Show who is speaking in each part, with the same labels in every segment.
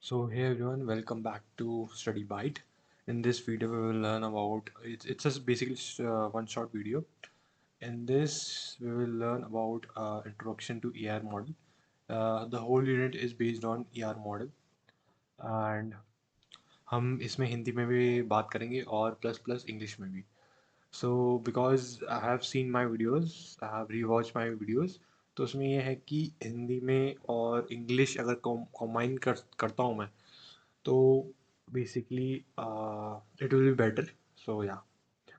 Speaker 1: So hey everyone, welcome back to Study Byte. In this video, we will learn about it's just basically one short video. In this, we will learn about introduction to ER model. The whole unit is based on ER model, and हम इसमें हिंदी में भी बात करेंगे और plus plus English में भी. So because I have seen my videos, I have rewatch my videos, तो उसमें यह है कि हिंदी में और इंग्लिश अगर कॉम्बाइन करता हूँ मैं, तो basically it will be better. So yeah,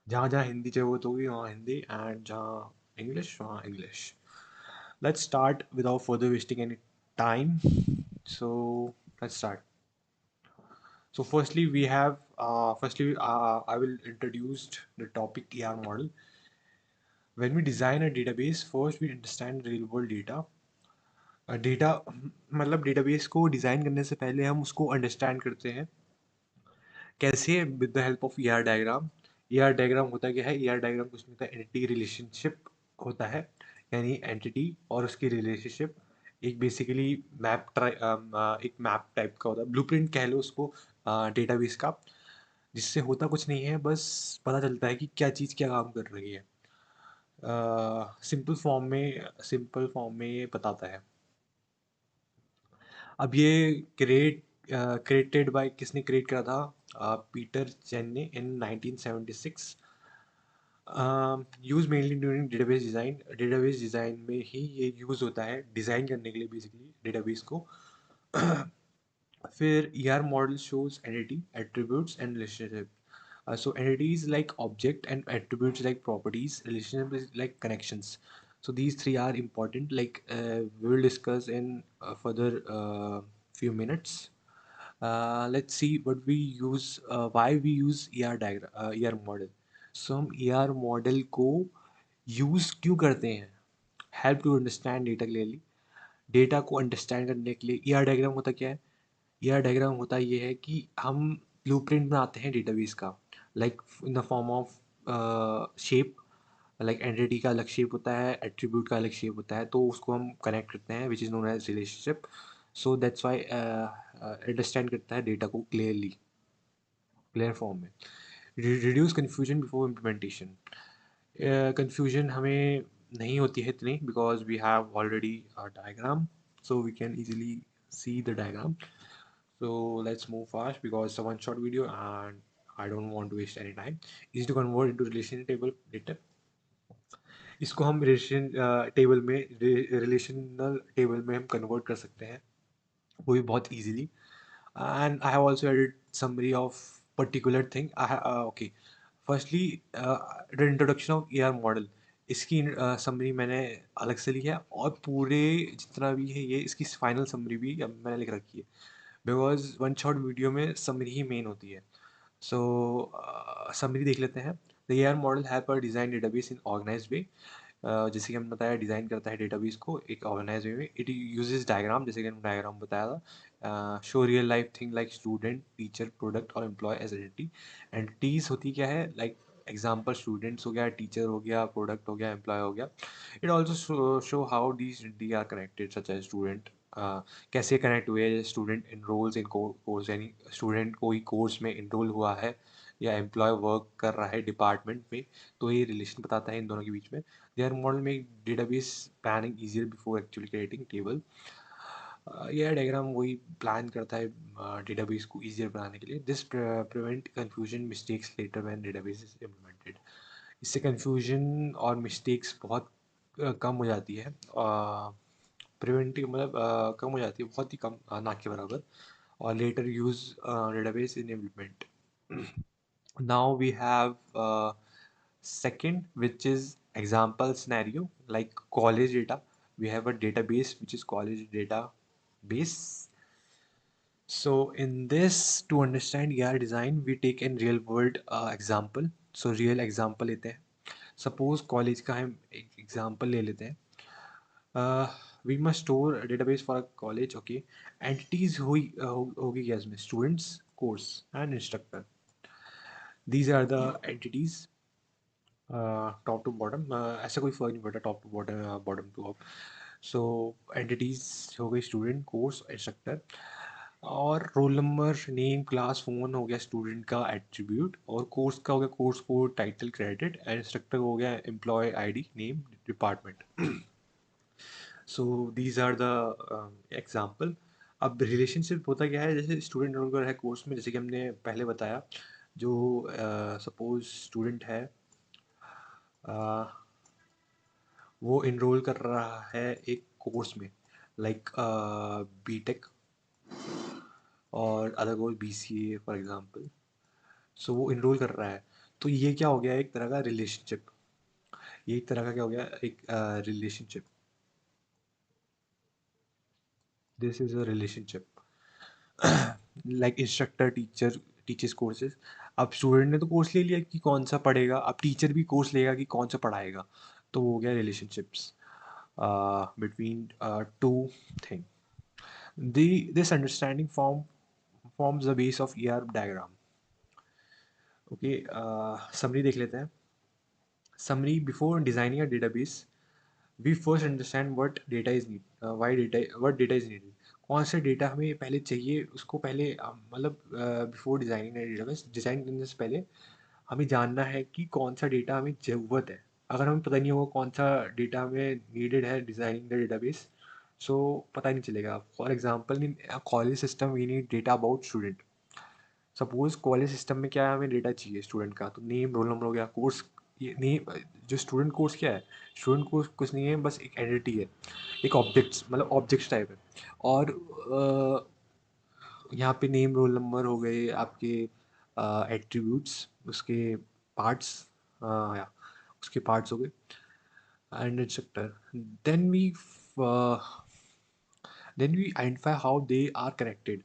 Speaker 1: जहाँ जहाँ हिंदी ज़रूरत होगी वहाँ हिंदी, एंड जहाँ इंग्लिश वहाँ English. Let's start without further wasting any time. So let's start. So firstly, we have I will introduce the topic ER model. When we design a database, first we understand real world data. Data मतलब database को design करने से पहले हम उसको understand करते हैं. कैसे? With the help of ER diagram. ER diagram होता क्या है? ईआर डायग्राम कुछ नहीं होता, एंटिटी रिलेशनशिप होता है. यानी एंटिटी और उसकी रिलेशनशिप एक बेसिकली एक मैप टाइप का होता है, ब्लूप्रिंट कह लो उसको, डेटाबेस का, जिससे होता कुछ नहीं है, बस पता चलता है कि क्या चीज़ क्या काम कर रही है. सिंपल फॉर्म में ये बताता है. अब ये क्रिएटेड बाय, किसने क्रिएट करा था? पीटर चेन ने इन 1976. Use mainly during database design में ही ये यूज़ होता है, डिज़ाइन करने के लिए बेसिकली डेटाबेस को. फिर ER model shows entity, attributes and relationship. So entity is like object and attributes like properties, relationship is like connections. So these three are important, like we will discuss in further few minutes. Let's see what we use, why we use ER model. So हम ER model को use क्यों करते हैं? Help to understand data clearly. Data को understand करने के लिए ER diagram होता क्या है? ER डायग्राम होता ये है कि हम ब्लूप्रिंट बनाते हैं डेटाबेस का, like in the form of shape. Like entity का अलग शेप होता है, एट्रीब्यूट का अलग शेप होता है, तो उसको हम कनेक्ट करते हैं, which is known as relationship. So that's why understand करता है डेटा को क्लियर फॉर्म में. Reduce confusion before implementation. Confusion हमें नहीं होती है इतनी, because we have already diagram, so we can easily see the diagram. So let's move fast because it's a one short video and I don't want to waste any time. Easy to convert into relation table later. इसको हम relational table में हम convert कर सकते हैं, वो भी बहुत easily. And I have also added summary of particular thing. Okay, firstly the introduction of ER model. इसकी समरी मैंने अलग से ली है, और पूरे जितना भी है ये, इसकी फाइनल समरी भी अब मैंने लिख रखी है, बिकॉज वन शॉट वीडियो में समरी ही मेन होती है. सो समरी देख लेते हैं. The ER model have a design database in organise way. जैसे कि हमने बताया, डिज़ाइन करता है डेटाबेस को एक ऑर्गेनाइज वे में. इट यूजेस डायग्राम, जैसे कि हमने डायग्राम बताया था. Show real life thing like student, teacher, product और एम्प्लॉय एज आइडेंटिटी. एंटिटीज होती क्या है? लाइक एग्जाम्पल स्टूडेंट्स हो गया, टीचर हो गया, प्रोडक्ट हो गया, एम्प्लॉय हो गया. It also show how these the are connected, such as student. कैसे कनेक्ट हुए? स्टूडेंट इनरोल्स इन कोर्स, यानी स्टूडेंट कोई कोर्स में इनरोल हुआ है, या एम्प्लॉय वर्क कर रहा है डिपार्टमेंट में, तो ये रिलेशन बताता है इन दोनों के बीच में. Their model make database planning easier before actually creating table. यह डायग्राम वही प्लान करता है डेटाबेस को ईजियर बनाने के लिए. This prevent confusion mistakes letter when database is implemented. इससे कन्फ्यूजन और मिस्टेक्स बहुत कम हो जाती है. प्रिवेंटिव मतलब कम हो जाती है, बहुत ही कम, ना के बराबर. और later use database in implement. Now we have second, which is example scenario, like college data. We have a database which is college database. So in this, to understand ER design, we take in real world example. So real example लेते हैं. Suppose college का हम एक example ले लेते हैं. We must store a database for a college. Okay, entities होगी क्या इसमें? Students, course and instructor. These are the entities, top to bottom. ऐसा कोई फर्क नहीं पड़ता, top to bottom bottom to up. So entities हो गई स्टूडेंट, कोर्स, इंस्ट्रक्टर. और roll number, name, class, phone हो गया स्टूडेंट का एट्रीब्यूट, और कोर्स का हो गया course code, title, credit, and instructor हो गया employ ID, name, department. So these are the example. अब रिलेशनशिप होता क्या है, जैसे स्टूडेंट रोल कर है कोर्स में, जैसे कि हमने पहले बताया, जो सपोज स्टूडेंट है, uh, वो इनरोल कर रहा है एक कोर्स में, लाइक बीटेक, और other course BCA for example. So वो इनरोल कर रहा है, तो ये क्या हो गया, एक तरह का रिलेशनशिप। ये एक तरह का क्या हो गया, एक relationship. This is a relationship. Like instructor teacher teachers courses. अब स्टूडेंट ने तो कोर्स ले लिया कि कौन सा पढ़ेगा, अब टीचर भी कोर्स लेगा कि कौन सा पढ़ाएगा, तो वो हो गया relationships between two thing. This understanding forms the base of ER diagram. Okay, summary देख लेते हैं। Summary: before designing a database, we first understand what data is need, what data is needed. कौन सा डेटा हमें पहले चाहिए, उसको पहले मतलब बिफोर डिज़ाइनिंग डेटाबेस, डिज़ाइन करने से पहले हमें जानना है कि कौन सा डेटा हमें ज़रूरत है। अगर हमें पता नहीं होगा कौन सा डेटा हमें नीडेड है डिज़ाइनिंग द डेटाबेस, सो पता नहीं चलेगा। For example, in college system we need data about student. Suppose college system में क्या है, हमें डेटा चाहिए स्टूडेंट का, तो नेम, रोल नंबर हो गया, कोर्स। ये नेम, जो स्टूडेंट कोर्स क्या है, स्टूडेंट कोर्स कुछ नहीं है, बस एक एंटिटी है, एक ऑब्जेक्ट्स, मतलब ऑब्जेक्ट्स टाइप है। और यहाँ पे नेम, रोल नंबर हो गए आपके एट्रीब्यूट्स, उसके पार्ट्स, या उसके पार्ट्स हो गए, and instructor. Then we then we identify how they are connected.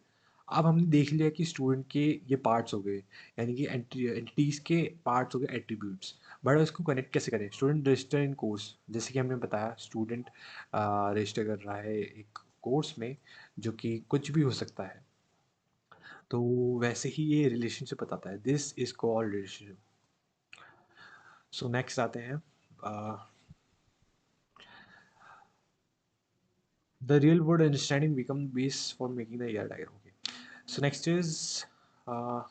Speaker 1: अब हमने देख लिया कि स्टूडेंट के ये पार्ट्स हो गए, यानी कि एंटिटीज़ के पार्ट्स हो गए एट्रीब्यूट्स। बट इसको कनेक्ट कैसे करें, स्टूडेंट रजिस्टर इन कोर्स, जैसे कि हमने बताया स्टूडेंट रजिस्टर कर रहा है एक कोर्स में, जो कि कुछ भी हो सकता है, तो वैसे ही ये रिलेशनशिप बताता है, this is called relationship. So next आते हैं, the real world understanding become base for making the ER diagram. Okay. So uh,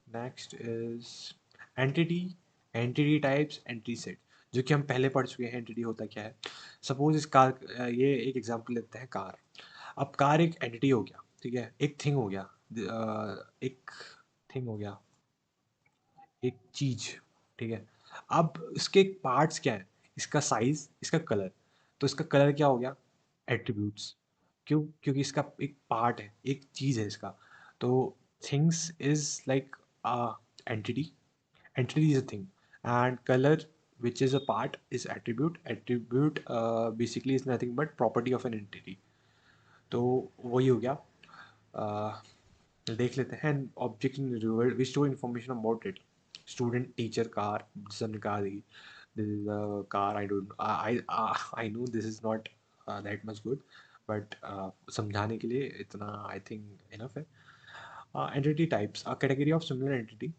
Speaker 1: next is entity, entity types, entity set, जो कि हम पहले पढ़ चुके हैं। एंटिटी होता क्या है, सपोज इस कार, ये एक एग्जांपल लेते हैं, कार। अब कार एक एंटिटी हो गया, ठीक है, एक थिंग हो गया, एक थिंग हो गया, एक चीज, ठीक है। अब इसके पार्ट्स क्या है, इसका साइज, इसका कलर। तो इसका कलर क्या हो गया, एट्रीब्यूट्स। क्यों, क्योंकि इसका एक पार्ट है, एक चीज है इसका। तो things is like entity, entity is a thing, and colour which is a part is attribute. Attribute basically is nothing but property of an entity. तो वही हो गया। देख लेते हैं, object in real world we store information about it, student, teacher, car, जिस हमने car दी, this is a car. I don't, I know this is not that much good, but समझाने के लिए इतना आई थिंक इनफ है। Entity types, a category of similar entity,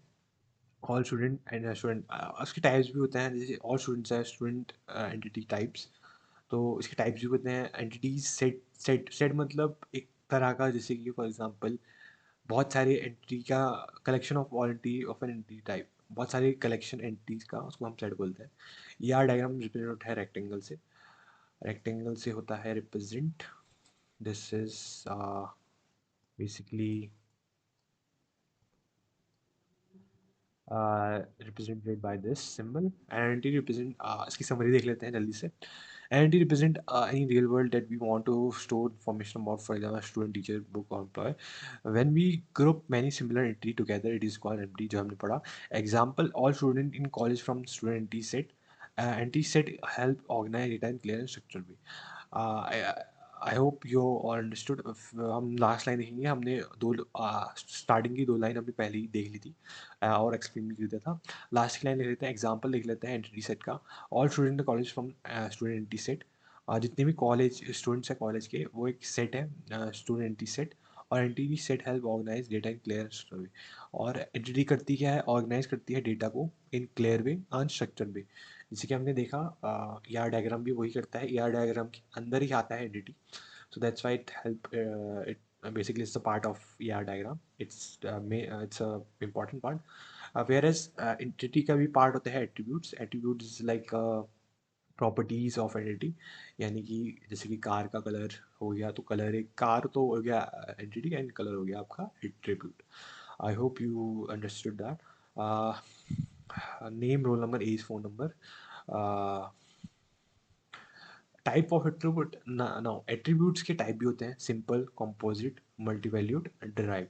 Speaker 1: all student and student. उसके types भी होते हैं, जैसे ऑल स्टूडेंट्स है, स्टूडेंट एंटिटी टाइप्स। तो इसके टाइप्स भी होते हैं, एंटिटीज सेट। सेट मतलब एक तरह का, जैसे कि फॉर एग्जांपल बहुत सारे एंटिटी का collection of entity of an entity type, बहुत सारे कलेक्शन एंटिटीज का, उसको हम सेट बोलते हैं। ये आर डायग्राम रिप्रेजेंट होता है रेक्टेंगल से, रेक्टेंगल से होता है represent. This is basically represented by this symbol. Entity represent, इसकी summary देख लेते हैं जल्दी से। Entity represent any real world that we want to store information about, for example student, teacher, book or employee. When we group many similar entity together, it is called entity, जो हमने पढ़ा। Example: all student in college from student entity set. Entity set help organize data and clear and structure भी। आई hope you all understood. हम last line देखेंगे, हमने दो starting की दो लाइन हमने पहले ही देख ली थी, और एक्सप्लेन भी कर दिया था। लास्ट की लाइन लिख लेते हैं, एग्जाम्पल लिख लेते हैं एंटिटी सेट का। All student college from student entity set. जितने भी कॉलेज स्टूडेंट्स हैं कॉलेज के, वो एक सेट है, स्टूडेंट एंटिटी सेट। और entity set help organise data in clear structure way. और एंटिटी करती क्या है, ऑर्गेनाइज करती है डेटा को इन क्लियर वे, अनस्ट्रक्चर वे। जैसे कि हमने देखा, ई आर डायग्राम भी वही करता है, ई आर डायग्राम के अंदर ही आता है entity. So that's why it help, it basically it's a part of ER diagram. It's a important part. Whereas entity का भी part होता है attributes. Attributes is like properties of entity, यानी कि जैसे कि कार का कलर हो गया, तो कलर एक कार तो हो गया एंटिटी, एंड कलर हो गया आपका attribute. I hope you understood that. Name, roll number, age, phone number. Type of attribute, no, attributes के टाइप भी होते हैं: सिंपल, कंपोजिट, मल्टीवैल्यूड, डिराइव्ड.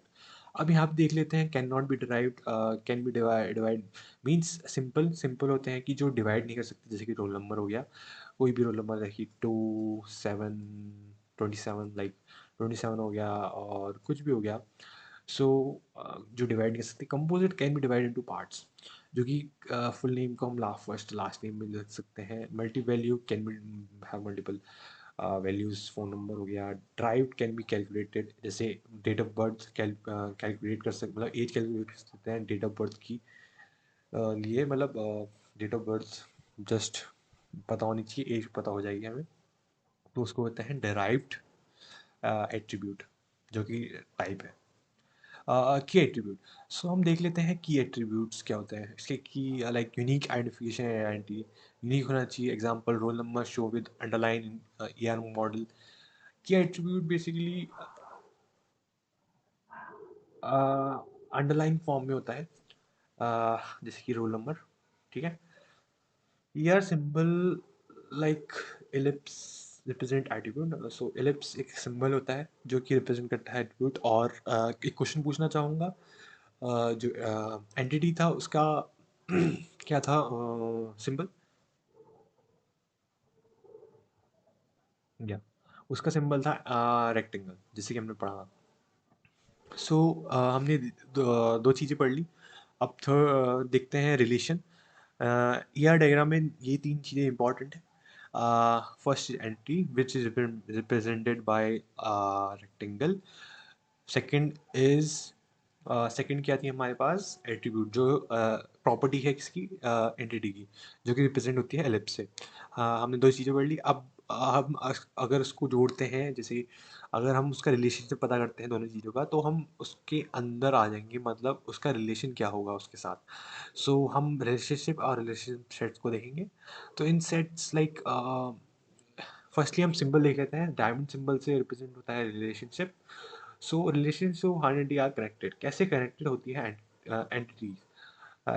Speaker 1: अब यहाँ पे देख लेते हैं can not B derived, can be divide. Means simple simple होते हैं कि जो डिवाइड नहीं कर सकते, जैसे कि रोल नंबर हो गया, कोई भी रोल नंबर, देखिए 27 लाइक 27 हो गया और कुछ भी हो गया. सो जो डिवाइड नहीं कर सकते. Composite can be divide into parts, जो कि फुल नेम को हम फर्स्ट लास्ट नेम में लिख सकते हैं. Multi value can be have multiple values. Phone number हो गया. ड्राइव कैन बी कैलकुलेटेड, जैसे डेट ऑफ बर्थ कैलकुलेट कर सकते, मतलब एज कैलकुलेट कर सकते हैं डेट ऑफ बर्थ की लिए, मतलब डेट ऑफ बर्थ जस्ट पता होनी चाहिए, एज पता हो जाएगी हमें, तो उसको कहते हैं डिराइव्ड एट्रीब्यूट, जो कि टाइप है. की एट्रीब्यूट. सो हम देख लेते हैं की एट्रीब्यूट्स क्या होते हैं. इसके की like unique identification identity, unique होना चाहिए. Example, roll number show with underline ER model. की एट्रीब्यूट बेसिकली अंडरलाइन फॉर्म में होता है, जैसे कि रोल नंबर. ठीक है. ER symbol like ellipse represent attribute. So ellipse एक सिंबल होता है जो कि रिप्रेजेंट करता है एट्रीब्यूट. और एक क्वेश्चन पूछना चाहूँगा. जो एंटिटी था उसका क्या था सिंबल, या उसका सिंबल था रेक्टेंगल, जैसे कि हमने पढ़ा. सो हमने दो चीज़ें पढ़ ली. अब देखते हैं रिलेशन. ER डायग्राम में ये तीन चीज़ें इंपॉर्टेंट है. First entity which is represented by rectangle. Second is second क्या थी हमारे पास, एट्रीब्यूट, जो प्रॉपर्टी है किसकी, एंटिटी की, जो कि रिप्रेजेंट होती है एलिप्स से. हमने दो चीज़ें पढ़ ली. अब हम अगर उसको जोड़ते हैं, जैसे अगर हम उसका रिलेशनशिप पता करते हैं दोनों चीज़ों का, तो हम उसके अंदर आ जाएंगे, मतलब उसका रिलेशन क्या होगा उसके साथ. सो हम रिलेशनशिप और रिलेशनशिप सेट्स को देखेंगे. तो इन सेट्स लाइक फर्स्टली हम सिंबल देख लेते हैं. डायमंड सिंबल से रिप्रेजेंट होता है रिलेशनशिप. सो रिलेशनशिप हर एंटिटी आर कनेक्टेड. कैसे कनेक्टेड होती है एंटिटीज.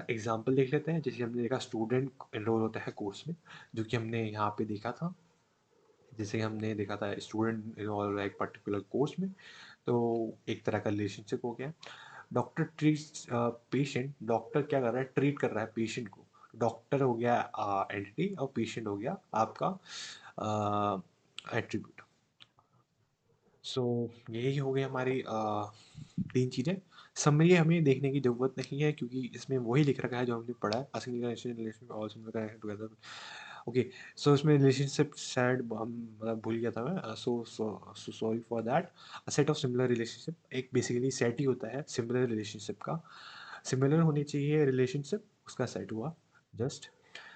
Speaker 1: एग्जाम्पल देख लेते हैं. जैसे हमने देखा स्टूडेंट एनरोल होता है कोर्स में, जो कि हमने यहाँ पे देखा था. जैसे हमने देखा था स्टूडेंट एनरोल हो रहा है एक पर्टिकुलर कोर्स में, तो एक तरह का रिलेशनशिप हो गया. Doctor treats patient. डॉक्टर क्या कर रहा है, ट्रीट कर रहा है पेशेंट को. डॉक्टर हो गया एंटिटी और पेशेंट हो गया आपका एट्रीब्यूट. सो यही हो गई हमारी तीन चीज़ें. समरी हमें देखने की ज़रूरत नहीं है, क्योंकि इसमें वही लिख रखा है जो हमने पढ़ा है. A single connection, relation, all single connection together. Okay. So इसमें रिलेशनशिप शायद हम मतलब भूल गया था मैं. So sorry for that. A set of similar relationship, एक बेसिकली सेट ही होता है सिमिलर रिलेशनशिप का. सिमिलर होनी चाहिए रिलेशनशिप, उसका सेट हुआ जस्ट.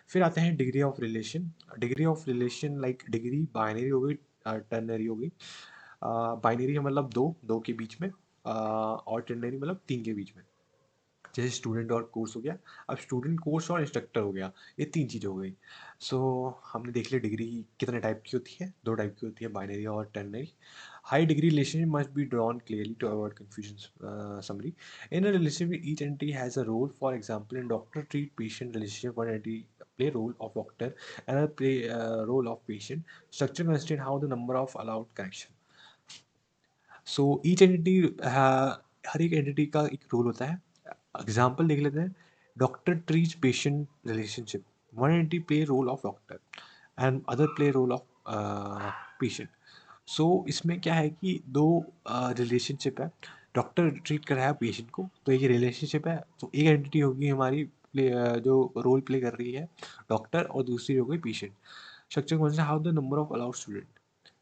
Speaker 1: फिर आते हैं degree of relation. Degree of relation like degree binary हो गई, टर्नरी हो गई. बाइनरी मतलब दो दो के बीच में, और टर्नरी मतलब तीन के बीच में. जैसे स्टूडेंट और कोर्स हो गया. अब स्टूडेंट, कोर्स और इंस्ट्रक्टर हो गया, ये तीन चीज़ हो गई. सो हमने देख लिया डिग्री कितने टाइप की होती है. दो टाइप की होती है, बाइनरी और ternary. High degree relationship must be drawn clearly to avoid confusion. Summary. In a relationship each entity has a role. For example, in doctor treat patient relationship, one entity play role of doctor, another play role of patient. Structure constrain how the number of allowed connection. So each entity, हर एक entity का एक role होता है. Example देख लेते हैं. Doctor treat patient relationship, one entity play role of doctor and other play role of patient. So इसमें क्या है कि दो रिलेशनशिप है. डॉक्टर ट्रीट कर रहा है पेशेंट को, तो ये रिलेशनशिप है. तो एक एंटिटी होगी हमारी जो रोल प्ले कर रही है डॉक्टर, और दूसरी हो गई पेशेंट. स्ट्रक्चर कौन सा, how the number of allowed student.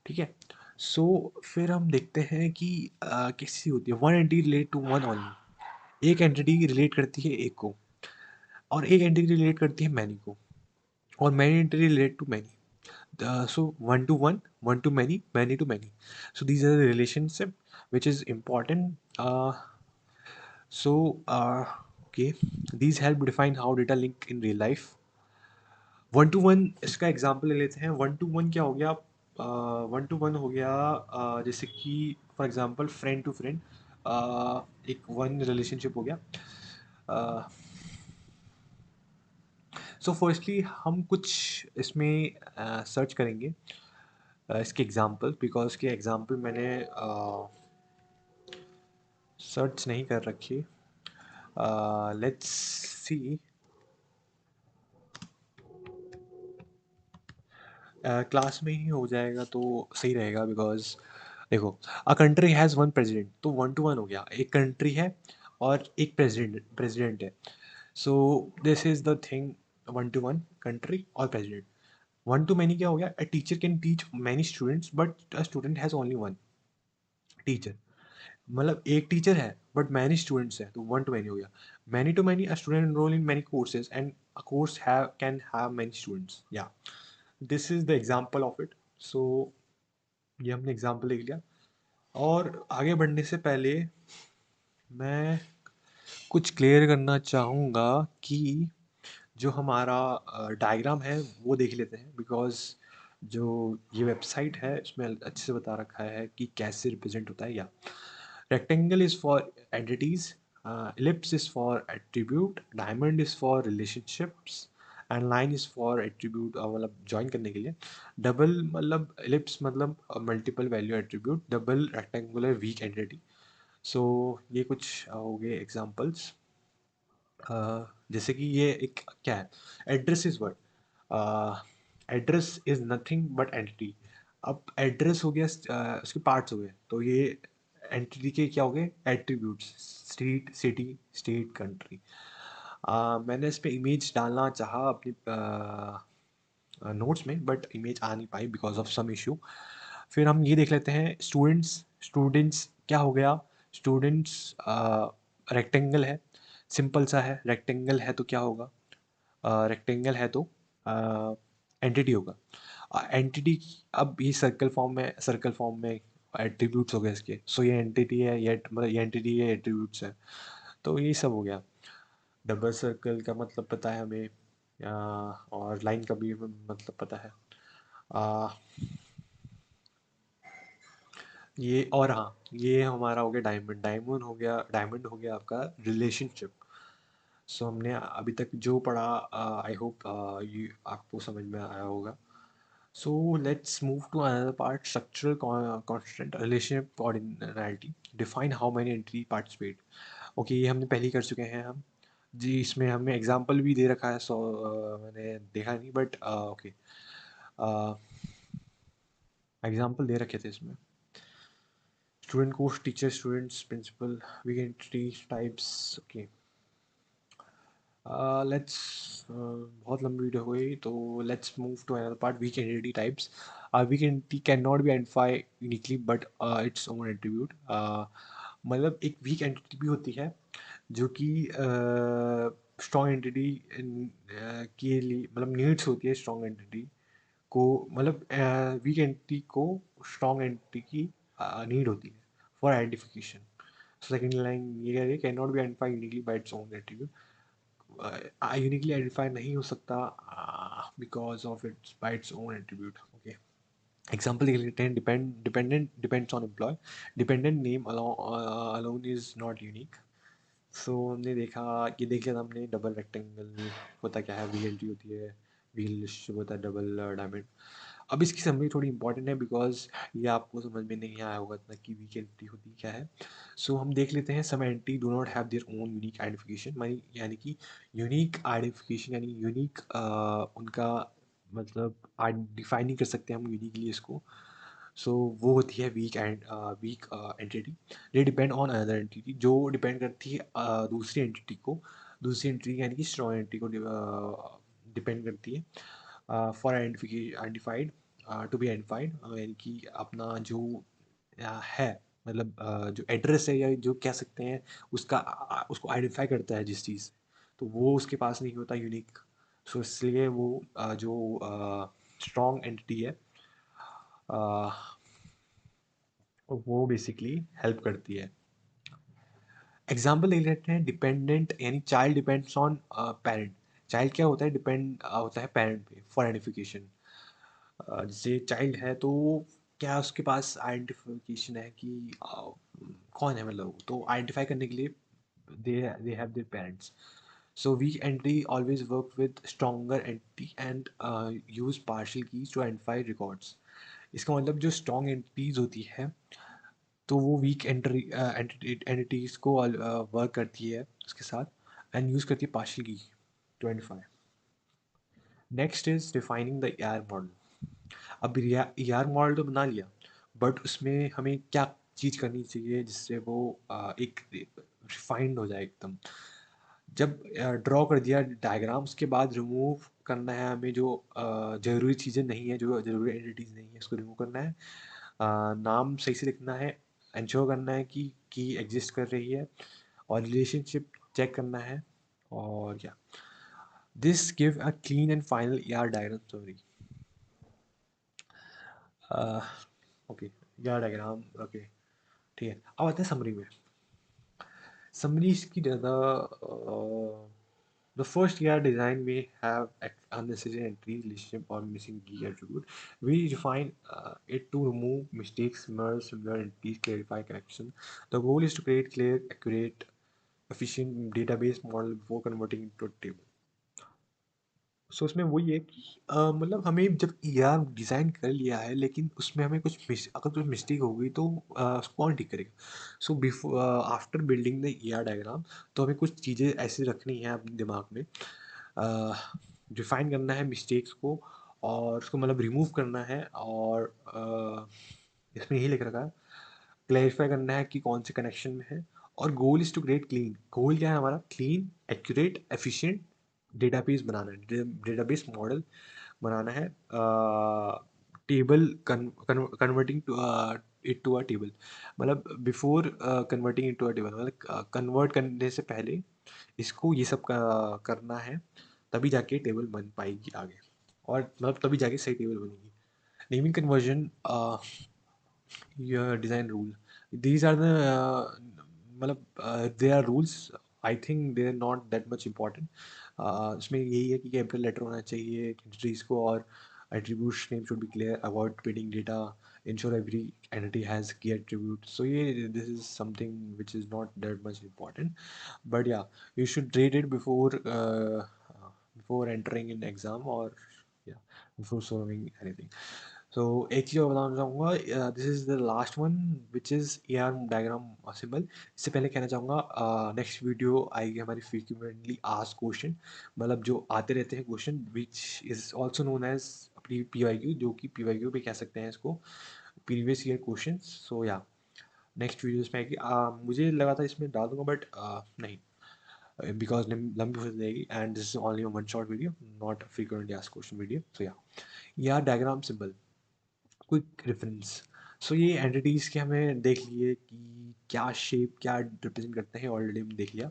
Speaker 1: ठीक है. सो फिर हम देखते हैं कि कैसी होती है. One entity relate to one only. एक एंटिटी रिलेट करती है एक को, और एक एंटिटी रिलेट करती है मैनी को, और many entity relate to many. So one to one, one to many, many to many. So these are the relationship. which is important. So okay, these help define how data link in real life. One to one इसका example ले लेते हैं. One to one क्या हो गया? One to one हो गया जैसे कि for example friend to friend, एक वन रिलेशनशिप हो गया. सो फर्स्टली हम कुछ इसमें सर्च करेंगे इसके एग्जांपल, बिकॉज के एग्जांपल मैंने सर्च नहीं कर रखी. Let's see. क्लास में ही हो जाएगा तो सही रहेगा, बिकॉज देखो, a country has one president, तो वन टू वन हो गया. एक कंट्री है और एक प्रेसिडेंट है. So this is the thing. One to one country और प्रेसिडेंट. वन टू मैनी क्या हो गया? A teacher can teach many students but a student has only one teacher. मतलब एक टीचर है बट मैनी स्टूडेंट्स हैं, तो वन टू मैनी हो गया. Many to many, a student enrol in many courses and a course have can have many students. Yeah this is the example of it. So ये हमने example देख लिया. और आगे बढ़ने से पहले मैं कुछ क्लियर करना चाहूँगा कि जो हमारा डायग्राम है वो देख लेते हैं, बिकॉज जो ये वेबसाइट है इसमें अच्छे से बता रखा है कि कैसे रिप्रेजेंट होता है. Yeah rectangle is for entities, ellipse is for attribute, diamond is for relationships and line is for attribute, मतलब ज्वाइन करने के लिए. डबल मतलब ellipse मतलब multiple value attribute, double rectangular weak entity. So ये कुछ हो गए एग्जांपल्स. जैसे कि ये एक क्या है? Address is word. Address is nothing but entity. अब एड्रेस हो गया, उसके पार्ट्स हो गए, तो ये एंटिटी के क्या हो गए? Attributes. Street, city, state, country. मैंने इस पे इमेज डालना चाहा अपनी नोट्स में, बट इमेज आ नहीं पाई बिकॉज ऑफ सम इशू. फिर हम ये देख लेते हैं स्टूडेंट्स. स्टूडेंट्स क्या हो गया? स्टूडेंट्स रेक्टेंगल है, सिंपल सा है. रेक्टेंगल है तो क्या होगा? रेक्टेंगल है तो एंटिटी होगा. एंटिटी, अब ये सर्कल फॉर्म में एट्रीब्यूट्स हो गए इसके. सो ये एंटिटी है, ये मतलब ये एंटिटी है, एट्रीब्यूट्स है. तो ये सब हो गया. डबल सर्कल का मतलब पता है हमें, और लाइन का भी मतलब पता है. आ, ये और हाँ, ये हमारा हो गया डायमंड. डायमंड हो गया आपका रिलेशनशिप. सो हमने अभी तक जो पढ़ा, आई होप ये आपको समझ में आया होगा. So let's move to another part, structural constant relationship ordinality. Define how many entity participate. Okay, ये हमने पहले ही कर चुके हैं हम जी. इसमें हमें एग्जांपल भी दे रखा है, सो मैंने देखा नहीं, बट ओके, एग्जांपल दे रखे थे इसमें. Student, course, teacher, students, principal, weak entity types. Okay, let's, बहुत लंबी वीडियो हो गई, तो let's move to another part, weak entity types. Weak entity can not be identify uniquely but its own attribute. मतलब एक वीक एंटिटी भी होती है जो कि स्ट्रॉन्ग एंटिटी के लिए, मतलब नीड्स होती है स्ट्रॉन्ग एंटिटी को, मतलब वीक एंटिटी को स्ट्रॉन्ग एंटिटी की नीड होती है फॉर आइडेंटिफिकेशन. सेकेंड लाइन ये कह रही है, can not be identify uniquely by its own attribute. Uniquely identify नहीं हो सकता because of its by its own attribute. Okay, example देख लेते हैं. Dependent depends on employ. Dependent name alone is not unique. So हमने देखा, ये देख लिया था हमने. डबल रेक्टेंगल होता क्या है? वीएलटी होती है. व्हील होता है डबल डायमंड. अब इसकी समरी थोड़ी इंपॉर्टेंट है, बिकॉज ये आपको समझ में नहीं आया होगा इतना कि वीक एंटिटी होती क्या है. सो हम देख लेते हैं. Some entity do not have their own unique identification, यानी कि यूनिक आइडेंटिफिकेशन, यानी यूनिक उनका मतलब डिफाइन नहीं कर सकते हम यूनिकली इसको. सो वो होती है वीक एंटिटी. ये डिपेंड ऑन अनदर एंटिटी, जो डिपेंड करती है दूसरी एंटिटी को. दूसरी एंटिटी यानी कि स्ट्रॉन्ग एंटिटी को डिपेंड करती है for identified, to be identified, यानी कि अपना जो है, मतलब जो एड्रेस है, या जो कह सकते हैं उसका उसको आइडेंटिफाई करता है जिस चीज़, तो वो उसके पास नहीं होता यूनिक. सो इसलिए वो जो स्ट्रॉन्ग एंटिटी है वो बेसिकली हेल्प करती है। एग्जाम्पल ले लेते हैं, डिपेंडेंट यानी child depends on parent. Child क्या होता है, डिपेंड होता है पेरेंट पे फॉर आइडेंटिफिकेशन। जैसे चाइल्ड है तो क्या उसके पास आइडेंटिफिकेशन है कि कौन है, मतलब तो आइडेंटिफाई करने के लिए they have their parents. So weak entity always work with stronger entity and use partial keys to identify records. इसका मतलब जो स्ट्रॉन्ग एंटिटीज होती है तो वो वीक एंटिटीज को वर्क करती है उसके साथ एंड यूज करती है partial key to identify. Next is defining the ER model. अब ER मॉडल तो बना लिया, बट उसमें हमें क्या चीज़ करनी चाहिए जिससे वो एक रिफाइंड हो जाए एकदम। जब ड्रॉ कर दिया डायग्राम, उसके बाद रिमूव करना है हमें जो ज़रूरी चीज़ें नहीं है, जो ज़रूरी एंटिटीज़ नहीं है, उसको रिमूव करना है। नाम सही से लिखना है, इंश्योर करना है कि की एग्जिस्ट कर रही है, और रिलेशनशिप चेक करना है। और क्या, this give a clean and final ER diagram summary. Okay, ER diagram okay, ठीक है। अब आते हैं समरी में। समरी इसकी ज़्यादा the first ER design may have unnecessary entry, relationship, or missing key attribute. We refine it to remove mistakes, merge similar entities, clarify connection. The goal is to create clear, accurate, efficient database model before converting into a table. सो उसमें वही है कि मतलब हमें जब ER design कर लिया है, लेकिन उसमें हमें अगर कुछ मिस्टेक हो गई तो उसको कौन ठीक करेगा। So after building the ER diagram, तो हमें कुछ चीज़ें ऐसी रखनी है अपने दिमाग में, डिफाइन करना है मिस्टेक्स को, और उसको मतलब रिमूव करना है, और इसमें यही लिख रखा है, क्लैरिफाई करना है कि कौन से कनेक्शन में है। और goal is to create clean, goal क्या है हमारा, क्लीन, एक्यूरेट, एफिशिएंट डेटाबेस बनाना है, डेटाबेस मॉडल बनाना है, table converting to it to a table, मतलब before converting it to a table, मतलब कन्वर्ट करने से पहले इसको ये सब करना है, तभी जाके टेबल बन पाएगी आगे, और मतलब तभी जाके सही टेबल बनेगी। Naming conversion, your design rule, these are the मतलब they are rules, I think they are not that much important. इसमें यही है कि कैपिटल लेटर होना चाहिए एंटिटीज को, और attributes name should be clear, avoid repeating data, ensure every entity has key attributes. So yeah, this is something which is not that much important, but yeah, you should read it before entering in exam, or yeah, before solving anything. सो एक चीज़ और बताना चाहूँगा, this is the last one which is ER diagram symbol. इससे पहले कहना चाहूँगा, next video आएगी हमारी फ्रीक्वेंटली आस्क्ड क्वेश्चन, मतलब जो आते रहते हैं question, which is also known as अपनी PYQ, जो कि PYQ भी कह सकते हैं इसको, प्रीवियस ईयर क्वेश्चन। सो या, नेक्स्ट वीडियोस में आएगी। मुझे लगा था इसमें डाल दूंगा, बट नहीं, बिकॉज लंबी हो जाएगी, and this is only one short video, not frequently asked question video. So yeah, ER diagram symbol, quick reference. So ये एंटिटीज़ के हमें देख लिए कि क्या शेप क्या रिप्रेजेंट करते हैं, ऑलरेडी हमने देख लिया,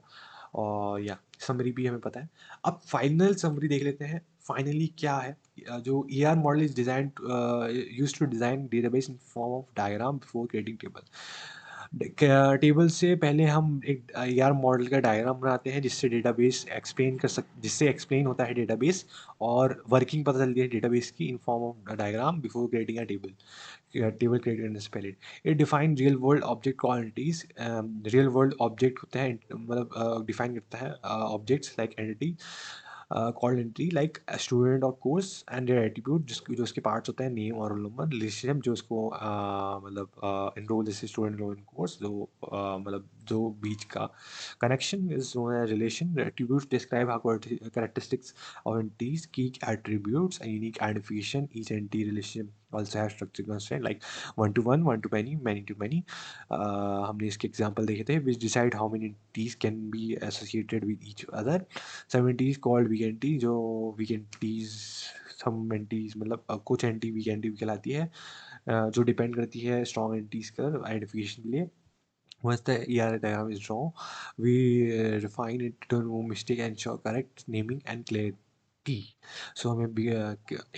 Speaker 1: और या समरी भी हमें पता है। अब फाइनल समरी देख लेते हैं, फाइनली क्या है। जो ER model is design use to design database in form of diagram before creating table. Table से पहले हम एक ER मॉडल का डायग्राम बनाते हैं, जिससे एक्सप्लेन होता है डेटाबेस, और वर्किंग पता चलती है डेटाबेस की इन form of diagram before creating a table, table create करने से पहले। It define real world object qualities, real world object होते हैं, मतलब डिफाइन करता है objects like entity, called entity like student और कोर्स एंड देयर एट्रीब्यूट, जो उसके पार्ट्स होते हैं, नेम और रोल नंबर। रिलेशनशिप, जो उसको मतलब एनरोल, जैसे स्टूडेंट रोल इन कोर्स, जो मतलब जो बीच का connection is known as relation. Attributes describe how characteristics of entities, key attributes, and unique identification. Each entity relationship also has structure constraint like one to one, one to many, many to many. हमने इसके example देखे थे, which decide how many entities can be associated with each other. Some entities called weak entity, जो weak entities, some entities मतलब कुछ anti week anti कहलाती है, जो डिपेंड करती है स्ट्रॉन्ग एंटीज का आइडेंटिफिकेशन के लिए। Once the ER diagram is drawn, we refine it to remove mistake and ensure correct naming and clarity. की। सो हमें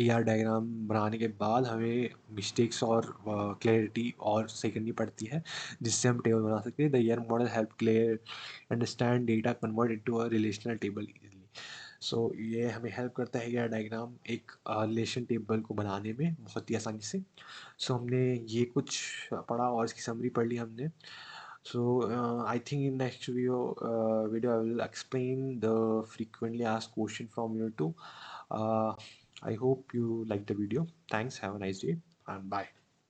Speaker 1: ए आर डायग्राम बनाने के बाद हमें मिस्टेक्स और क्लैरिटी और सही करनी पड़ती है, जिससे हम टेबल बना सकते हैं। The ER model help clear understand data convert into a relational table easily. So ये हमें हेल्प करता है या डायग्राम एक रिलेशन टेबल को बनाने में बहुत ही आसानी से। सो हमने ये कुछ पढ़ा और इसकी समरी पढ़ ली हमने। So I think in next video I will explain the frequently asked question from you too. Uh, I hope you like the video. Thanks. Have a nice day and bye.